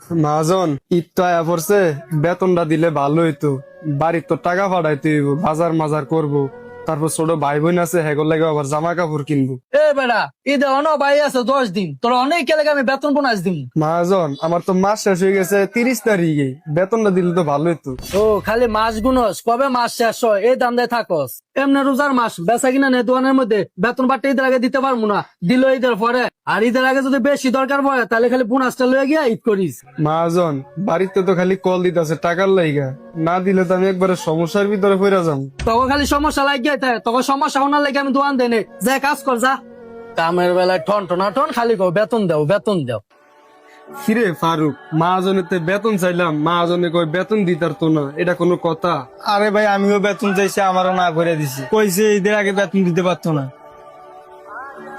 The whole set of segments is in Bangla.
মহাজন ঈদ তো আয়া পড়ছে, বেতনটা দিলে ভালো হইতো। বাড়ির তো টাকা পাঠাইতে হইব, বাজার মাজার করব, তারপর ছোট ভাই বোন আছে, হেগর লাগে আবার জামা কাপড় কিনবো। এ বেড়া ঈদে অন ভাই আছে 10 দিন, তোর অনেক এলাকা আমি বেতন বোনাস দিম। মহাজন আমার তো মাস শেষ হয়ে গেছে 30 তারিখে, বেতনটা দিলে তো ভালো হইতো। ও খালি মাস গুনস, কবে মাস শেষ হয় এই দাম দিয়ে থাকস। এমনি রোজার মাস বেচা কিনা নেই দোকানের মধ্যে, বেতন বাড়তে ঈদের আগে দিতে পারবো না, দিল ঈদের পরে। আর ঈদের আগে যদি বেশি দরকার পড়ে তাহলে খালি বোনাসটা লয়ে গিয়া ঈদ করিস। মহাজন বাড়িতে তো খালি কল দিতেছে টাকার লাইগা, না দিলে তো আমি একবারে সমস্যার ভিতরে পড়ে যাম। তখন খালি সমস্যা লাগিয়ে থাকে, তখন সমস্যা ওনার লাগে আমি দোয়ান দেনে যা কাজ কর যা। কামের বেলায় ঠন টনা ঠন খালি কও বেতন দাও বেতন দাও। কিরে ফারুক, মহাজনের তে বেতন চাইলাম, মহাজনে কই বেতন দিতার তো না, এটা কোনো কথা? আরে ভাই আমিও বেতন চাইছি, আমারও না করে দিছি, কইছে ঈদের আগে বেতন দিতে পারতো না।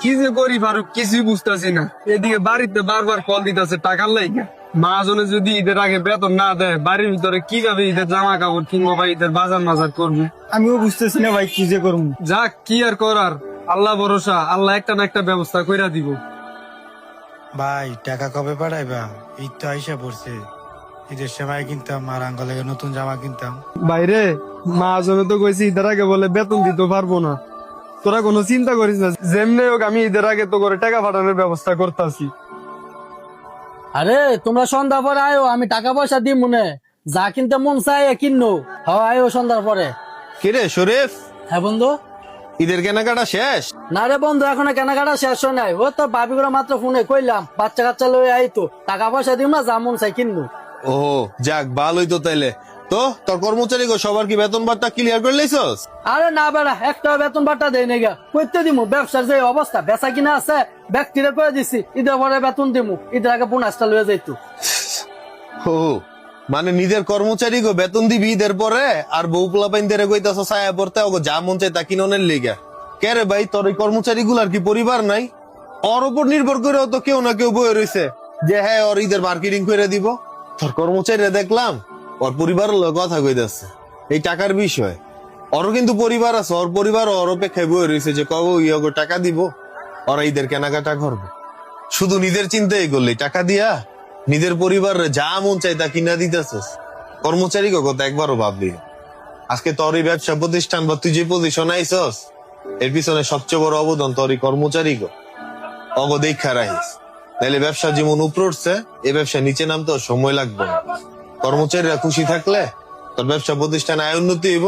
কি যে করি ফারুক, কিছুই বুঝতেছি না। এদিকে বাড়িতে বারবার কল দিতেছে টাকার লাইগা। মহাজনে যদি ঈদের আগে বেতন না দেয়, বাড়ির ভিতরে কিভাবে ঈদের জামা কাপড় কিনবো বা ঈদের বাজার মাজার করবো? আমিও বুঝতেছি না ভাই কি যে করবো। যাক, কি আর করার, আল্লাহ ভরসা, আল্লাহ একটা না একটা ব্যবস্থা কইরা দিব। ভাই টাকা কবে পাঠাইবা? ঈদ তো আইসা পড়ছে, ঈদের সময় কিনতাম আর আঙ্গল লাগে নতুন জামা কিনতাম। বাইরে মহাজনে তো কইছি ঈদের আগে বলে বেতন দিতে পারবো না। তোরা কোনো চিন্তা করিস না, যেমনি হোক আমি ঈদের আগে তো করে টাকা পাঠানোর ব্যবস্থা করতেছি। আরে তোমরা সন্ধ্যা পরে আয়ো, আমি টাকা পয়সা দিই মনে, যা কিনতে মন চাই কিনো। হ্যাঁ আয়ো সন্ধ্যার পরে। কিরে শরীফ, হ্যাঁ বন্ধু। ঈদের কেনাকাটা শেষ? না রে বন্ধু, এখন কেনাকাটা শেষ হয় নাই। ও তো ভাবি করে মাত্র ফোনে কইলাম বাচ্চা কাচ্চা লয়ে আইতো, টাকা পয়সা দিব না, যা মন চাই কিনবো। ও যাক, ভালোই তো তাইলে। তো তোর কর্মচারী সবার কি বেতন ভাতা ক্লিয়ার করে লাইছস? আরে না বেড়া, একটা বেতন বাটা দেয় নেগা, কইতে দিমু। ব্যবসার যে অবস্থা, বেচা কিনা আছে, ব্যক্তিরা করে দিছি, ঈদের পরে বেতন দিমু, ঈদের আগে বোনাসটা লয়ে যাইতো। ও মানে নিজের কর্মচারী বেতন দিবি ঈদের পরে, আর বউ পোলাপাইনদের কইতাছ ছায়া পড়তে ওগো যা মন চাই তা কিননের লিগা। কে রে ভাই, তোর এই কর্মচারী গুলার কি পরিবার নাই? ওর উপর নির্ভর করে তো কেউ না কেউ বয়ে রয়েছে যে হ্যাঁ ওর ঈদের মার্কেটিং করে দিব। তোর কর্মচারীরা দেখলাম ওর পরিবারের লোক কথা কইতাছে এই টাকার বিষয়। ওরও কিন্তু পরিবার আছে, ওর পরিবার ওর অপেক্ষায় বয়ে রয়েছে যে কবে ইয়োগো টাকা দিব, ওরা ঈদের কেনাকাটা করবে। শুধু নিজের চিন্তাই করলি, টাকা দিয়া নিজের পরিবারের যা মন চাই তা কিনা দিতেছিস। কর্মচারী কথা একবারও ভাবলি না। আজকে তোর এই ব্যবসা প্রতিষ্ঠান বা তুই যে পজিশন আইসস, এর পিছনে সবচেয়ে বড় অবদান তোর এই কর্মচারী অগ দেখা রাখিস। তাইলে ব্যবসা যেমন উপরে উঠছে, এই ব্যবসা নিচে নামতে সময় লাগবে না। কর্মচারীরা খুশি থাকলে তোর ব্যবসা প্রতিষ্ঠানে আয় উন্নতি হইব,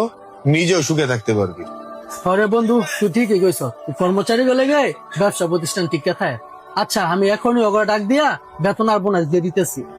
নিজেও সুখে থাকতে পারবি। আরে বন্ধু তুই ঠিকই কইছ, কর্মচারী গেলে গায়ে ব্যবসা প্রতিষ্ঠান ঠিক থাকে। আচ্ছা আমি এখনই ওগো ডাক দিয়া বেতন আর বোনাস দিয়ে দিতেছি।